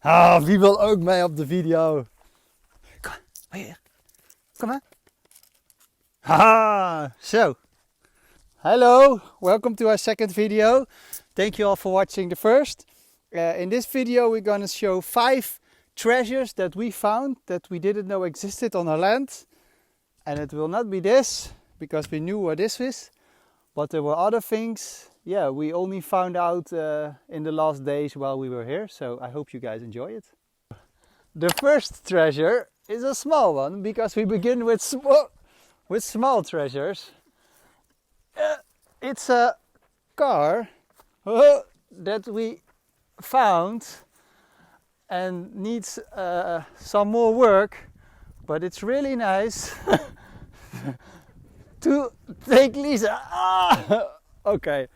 Ah, wie wil ook mee op de video? Kom hier. Kom maar. Haha, so. Hello, welcome to our second video. Thank you all for watching the first. In this video we're gonna show 5 treasures that we found that we didn't know existed on our land. And it will not be this, because we knew what this is. But there were other things, yeah, we only found out in the last days while we were here. So I hope you guys enjoy it. The first treasure is a small one, because we begin with small treasures. It's a car that we found and needs some more work, but it's really nice to take Lisa. Okay.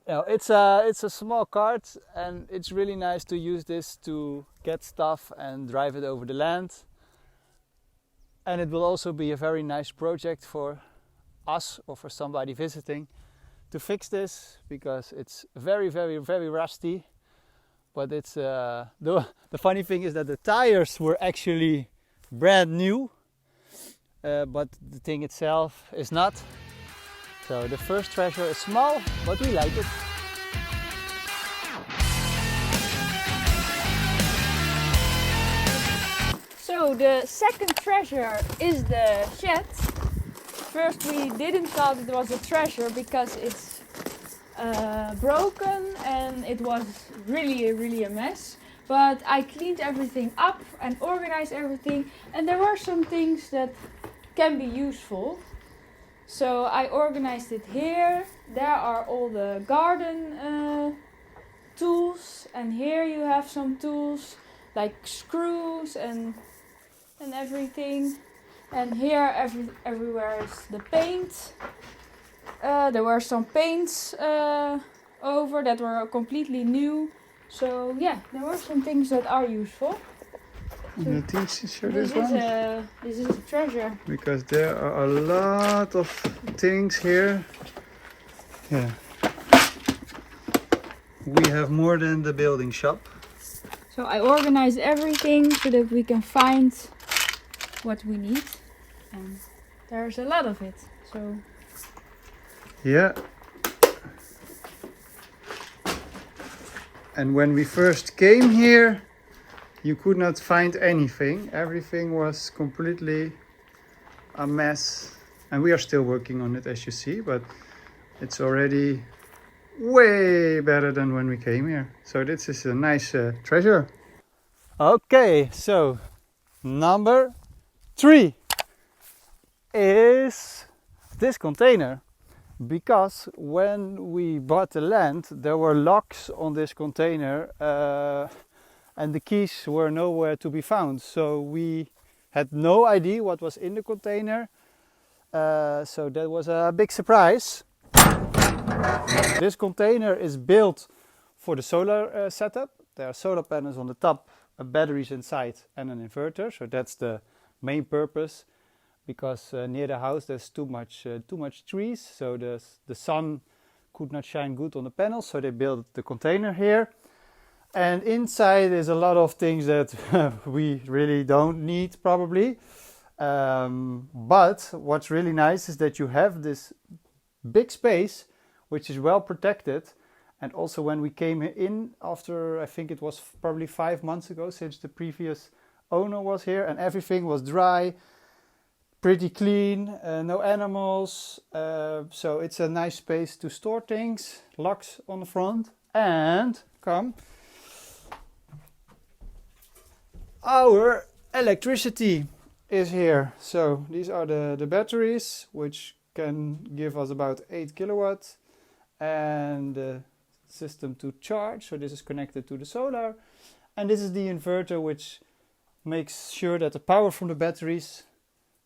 Now it's a small cart, and it's really nice to use this to get stuff and drive it over the land. And it will also be a very nice project for us or for somebody visiting to fix this, because it's very, very, very rusty. But it's the funny thing is that the tires were actually brand new, but the thing itself is not. So the first treasure is small, but we like it. So the second treasure is the shed. First we didn't thought it was a treasure because it's broken and it was really a mess. But I cleaned everything up and organized everything, and there were some things that can be useful. So I organized it here. There are all the garden tools, and here you have some tools like screws and everything. And here everywhere is the paint. There were some paints over that were completely new. So yeah, there were some things that are useful. So you think show this is a treasure. Because there are a lot of things here. Yeah. We have more than the building shop. So I organized everything so that we can find what we need. And there's a lot of it. So yeah. And when we first came here, you could not find anything. Everything was completely a mess. And we are still working on it, as you see, but it's already way better than when we came here. So this is a nice treasure. Okay, so number 3 is this container. Because when we bought the land, there were locks on this container and the keys were nowhere to be found. So we had no idea what was in the container. So that was a big surprise. This container is built for the solar setup. There are solar panels on the top, batteries inside and an inverter. So that's the main purpose. Because near the house there's too much trees, so the sun could not shine good on the panels, so they built the container here. And inside is a lot of things that we really don't need probably. But what's really nice is that you have this big space which is well protected. And also when we came in after, I think it was probably 5 months ago since the previous owner was here, and everything was dry. Pretty clean, no animals, so it's a nice space to store things, locks on the front, and our electricity is here. So these are the batteries, which can give us about 8 kilowatts, and the system to charge, so this is connected to the solar, and this is the inverter, which makes sure that the power from the batteries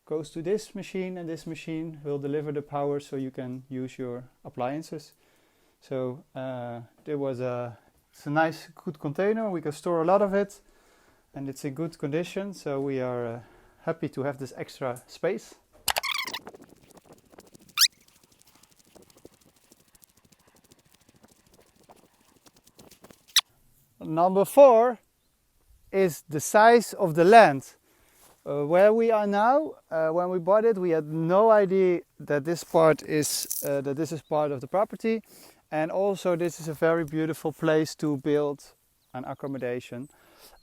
goes to this machine, and this machine will deliver the power so you can use your appliances. So it's a nice, good container. We can store a lot of it, and it's in good condition. So we are happy to have this extra space. Number 4 is the size of the land. Where we are now, when we bought it, we had no idea that this part is part of the property, and also this is a very beautiful place to build an accommodation.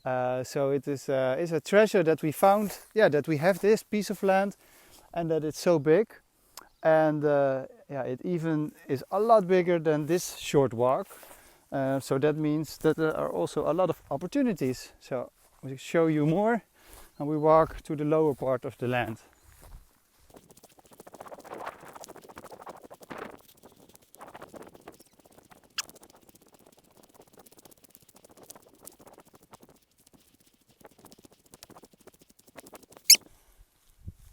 So it is a treasure that we found. Yeah, that we have this piece of land, and that it's so big, and it even is a lot bigger than this short walk. So that means that there are also a lot of opportunities. So we'll show you more. And we walk to the lower part of the land.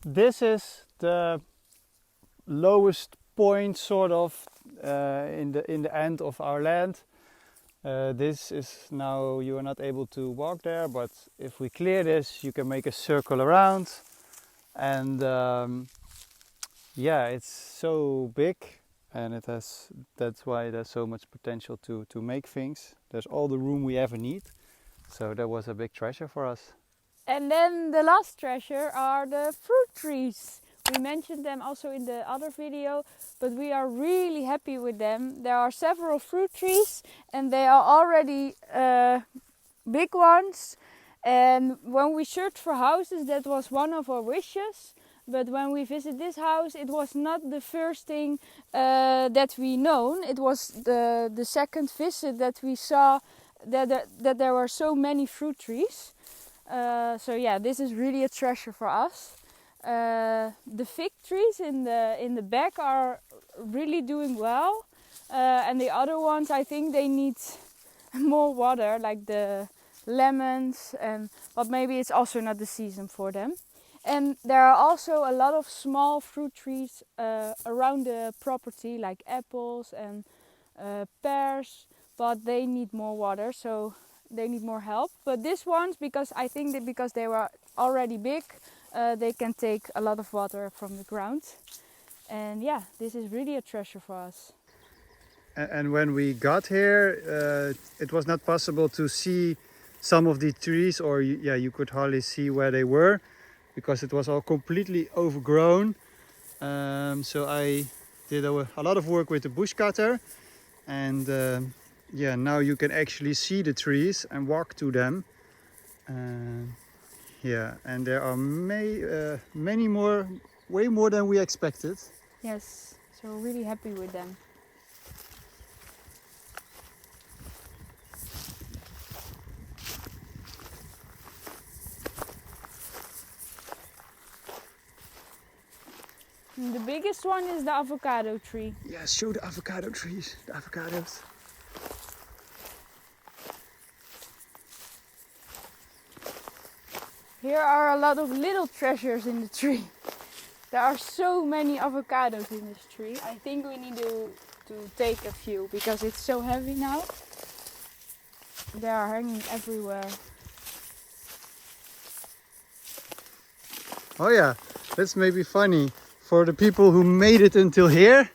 This is the lowest point, sort of, in the end of our land. This is now, you are not able to walk there, but if we clear this, you can make a circle around, and it's so big, and that's why there's so much potential to make things. There's all the room we ever need, so that was a big treasure for us. And then the last treasure are the fruit trees. We mentioned them also in the other video, but we are really happy with them. There are several fruit trees, and they are already big ones. And when we searched for houses, that was one of our wishes. But when we visit this house, it was not the first thing that we known. It was the second visit that we saw that there were so many fruit trees. This is really a treasure for us. The fig trees in the back are really doing well, and the other ones, I think they need more water, like the lemons, but maybe it's also not the season for them. And there are also a lot of small fruit trees around the property, like apples and pears, but they need more water, so they need more help. But these ones, because they were already big, they can take a lot of water from the ground. And this is really a treasure for us. And when we got here, it was not possible to see some of the trees, or you could hardly see where they were, because it was all completely overgrown. So I did a lot of work with the bush cutter, and now you can actually see the trees and walk to them. And there are many more, way more than we expected. Yes, so we're really happy with them. The biggest one is the avocado tree. Yeah, show the avocado trees, the avocados. Here are a lot of little treasures in the tree. There are so many avocados in this tree. I think we need to take a few because it's so heavy now. They are hanging everywhere. Oh yeah, that's maybe funny for the people who made it until here.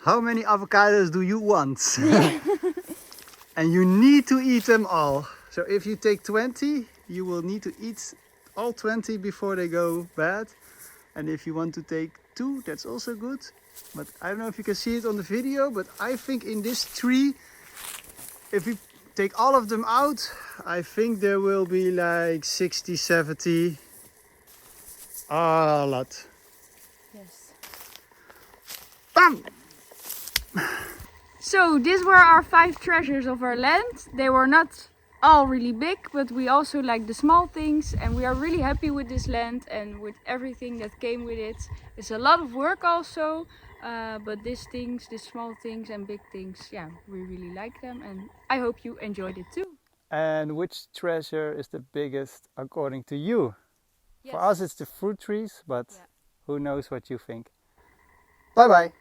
How many avocados do you want? And you need to eat them all. So if you take 20, you will need to eat all 20 before they go bad. And if you want to take 2, that's also good. But I don't know if you can see it on the video, but I think in this tree, if we take all of them out, I think there will be like 60, 70. A lot. Yes. Bam! So these were our 5 treasures of our land. They were not all really big, but we also like the small things, and we are really happy with this land and with everything that came with it. It's a lot of work also, but these small things and big things, we really like them, and I hope you enjoyed it too. And which treasure is the biggest according to you? Yes. For us it's the fruit trees, but who knows what you think. Bye bye!